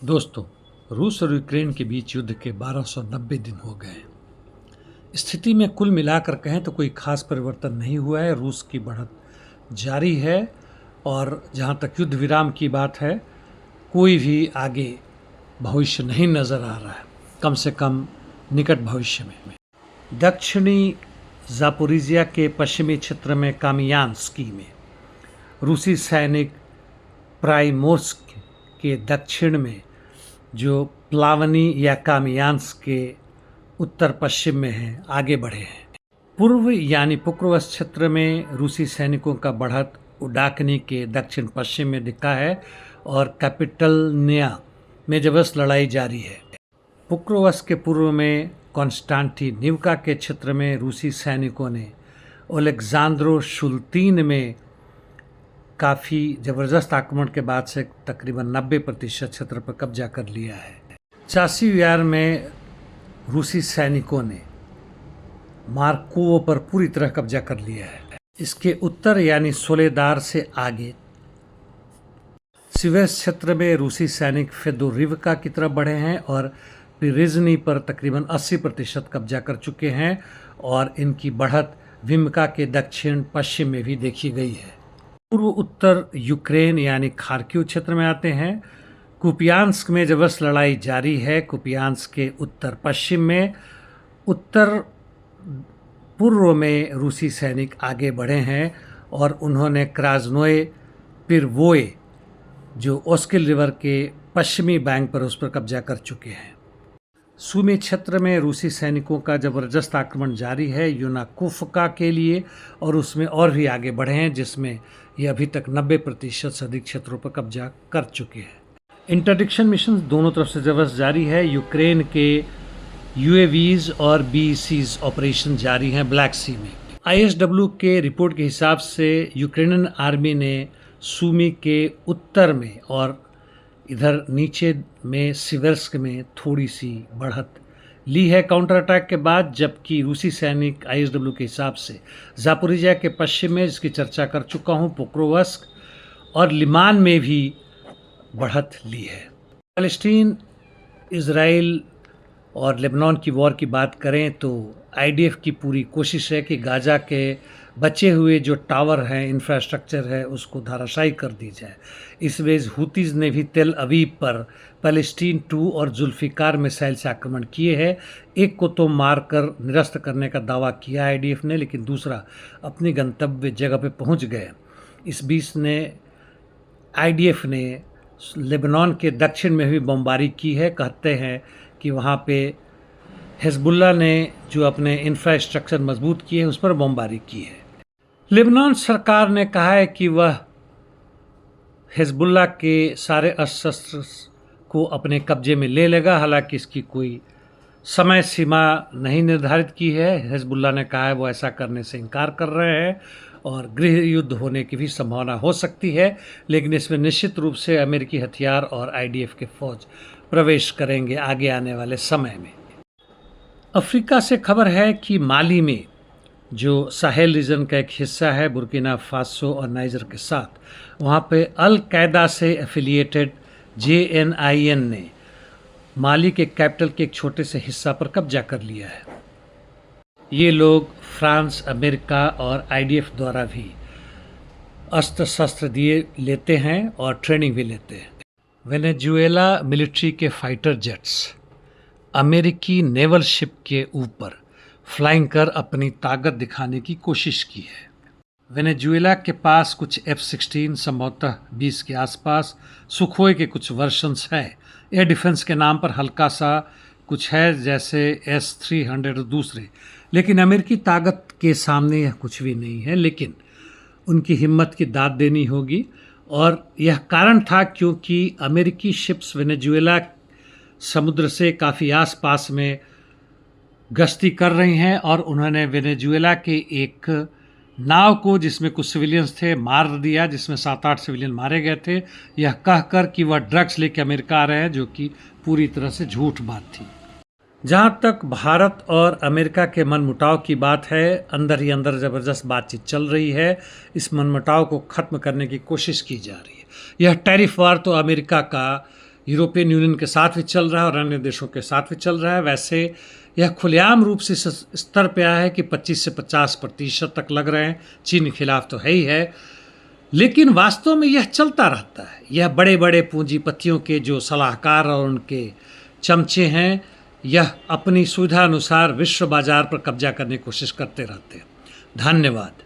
दोस्तों, रूस और यूक्रेन के बीच युद्ध के 1290 दिन हो गए हैं। स्थिति में कुल मिलाकर कहें तो कोई खास परिवर्तन नहीं हुआ है। रूस की बढ़त जारी है और जहाँ तक युद्ध विराम की बात है, कोई भी आगे भविष्य नहीं नज़र आ रहा है, कम से कम निकट भविष्य में। दक्षिणी जापोरिजिया के पश्चिमी क्षेत्र में कामियान्स्की में रूसी सैनिक प्राइमोर्स्क के दक्षिण में जो प्लावनी या कामियांस्क के उत्तर पश्चिम में है, आगे बढ़े हैं। पूर्व यानी पुक्रोवस क्षेत्र में रूसी सैनिकों का बढ़त उडाकनी के दक्षिण पश्चिम में दिखा है और कैपिटलनिया में जबरदस्त लड़ाई जारी है। पुक्रोवस के पूर्व में कॉन्स्टांटिनिवका के क्षेत्र में रूसी सैनिकों ने ओलेक्जांद्रो शुल्तीन में काफ़ी ज़बरदस्त आक्रमण के बाद से तकरीबन 90% क्षेत्र पर कब्जा कर लिया है। चासीवियार में रूसी सैनिकों ने मार्कोव पर पूरी तरह कब्जा कर लिया है। इसके उत्तर यानी सोलेदार से आगे सिवेस क्षेत्र में रूसी सैनिक फेदोरिवका की तरफ बढ़े हैं और पिरिजनी पर तकरीबन 80% कब्जा कर चुके हैं और इनकी बढ़त विम्का के दक्षिण पश्चिम में भी देखी गई है। पूर्व उत्तर यूक्रेन यानी खार्किव क्षेत्र में आते हैं। कुपियांस्क में जबरदस्त लड़ाई जारी है। कुपियांस्क के उत्तर पश्चिम में उत्तर पूर्व में रूसी सैनिक आगे बढ़े हैं और उन्होंने क्राजनोए पिरवोए जो ओस्किल रिवर के पश्चिमी बैंक पर उस पर कब्जा कर चुके हैं। सूमी क्षेत्र में रूसी सैनिकों का ज़बरदस्त आक्रमण जारी है यूनाकोफका के लिए और उसमें और भी आगे बढ़े हैं, जिसमें ये अभी तक 90% से अधिक क्षेत्रों पर कब्जा कर चुके हैं। इंटरडिक्शन मिशन दोनों तरफ से जबरदस्त जारी है। यूक्रेन के यूएवीज और बीईसीज ऑपरेशन जारी हैं ब्लैक सी में। आईएसडब्ल्यू के रिपोर्ट के हिसाब से यूक्रेनियन आर्मी ने सूमी के उत्तर में और इधर नीचे में सिवर्स्क में थोड़ी सी बढ़त ली है काउंटर अटैक के बाद, जबकि रूसी सैनिक आईएसडब्ल्यू के हिसाब से जापोरिजिया के पश्चिम में, जिसकी चर्चा कर चुका हूँ, पोक्रोवस्क और लिमान में भी बढ़त ली है। पैलेस्टीन, इजराइल और लेबनान की वॉर की बात करें तो आईडीएफ की पूरी कोशिश है कि गाजा के बचे हुए जो टावर हैं, इंफ्रास्ट्रक्चर है, उसको धराशायी कर दी जाए। इस बीच हुतीज़ ने भी तेल अवीव पर पैलेस्टीन 2 और जुल्फ़िकार मिसाइल से आक्रमण किए हैं। एक को तो मारकर निरस्त करने का दावा किया आईडीएफ ने, लेकिन दूसरा अपनी गंतव्य जगह पे पहुंच गए। इस बीच ने आईडीएफ ने लेबनान के दक्षिण में भी बमबारी की है। कहते हैं कि वहाँ पे हिजबुल्लाह ने जो अपने इंफ्रास्ट्रक्चर मजबूत किए हैं उस पर बमबारी की है। लेबनान सरकार ने कहा है कि वह हिजबुल्लाह के सारे अस्त्र को अपने कब्जे में ले लेगा। हालांकि इसकी कोई समय सीमा नहीं निर्धारित की है। हिजबुल्लाह ने कहा है वो ऐसा करने से इनकार कर रहे हैं और गृह युद्ध होने की भी संभावना हो सकती है, लेकिन इसमें निश्चित रूप से अमेरिकी हथियार और आईडीएफ के फौज प्रवेश करेंगे आगे आने वाले समय में। अफ्रीका से खबर है कि माली में, जो साहेल रीजन का एक हिस्सा है बुर्किना फासो और नाइजर के साथ, वहाँ पे अल कायदा से एफिलिएटेड जेएनआईएन ने माली के कैपिटल के एक छोटे से हिस्सा पर कब्जा कर लिया है। ये लोग फ्रांस, अमेरिका और आईडीएफ द्वारा भी अस्त्र शस्त्र दिए लेते हैं और ट्रेनिंग भी लेते हैं। वेनेजुएला मिलिट्री के फाइटर जेट्स अमेरिकी नेवल शिप के ऊपर फ्लाइंग कर अपनी ताकत दिखाने की कोशिश की है। वेनेजुएला के पास कुछ F-16 संभवतः 20 के आसपास, सुखोई के कुछ वर्जन्स हैं। एयर डिफेंस के नाम पर हल्का सा कुछ है जैसे S-300 और दूसरे, लेकिन अमेरिकी ताकत के सामने यह कुछ भी नहीं है। लेकिन उनकी हिम्मत की दाद देनी होगी और यह कारण था क्योंकि अमेरिकी शिप्स वेनेजुएला समुद्र से काफ़ी आसपास में गश्ती कर रही हैं और उन्होंने वेनेजुएला के एक नाव को, जिसमें कुछ सिविलियंस थे, मार दिया, जिसमें 7-8 सिविलियन मारे गए थे, यह कहकर कि वह ड्रग्स लेकर अमेरिका आ रहे हैं, जो कि पूरी तरह से झूठ बात थी। जहाँ तक भारत और अमेरिका के मनमुटाव की बात है, अंदर ही अंदर ज़बरदस्त बातचीत चल रही है। इस मनमुटाव को ख़त्म करने की कोशिश की जा रही है। यह टैरिफ वार तो अमेरिका का यूरोपियन यूनियन के साथ भी चल रहा है और अन्य देशों के साथ भी चल रहा है। वैसे यह खुलेआम रूप से इस स्तर पे आया है कि 25 से 50% तक लग रहे हैं। चीन के खिलाफ तो है ही है, लेकिन वास्तव में यह चलता रहता है। यह बड़े बड़े पूंजीपतियों के जो सलाहकार और उनके चमचे हैं, यह अपनी सुविधा अनुसार विश्व बाजार पर कब्जा करने की कोशिश करते रहते हैं। धन्यवाद।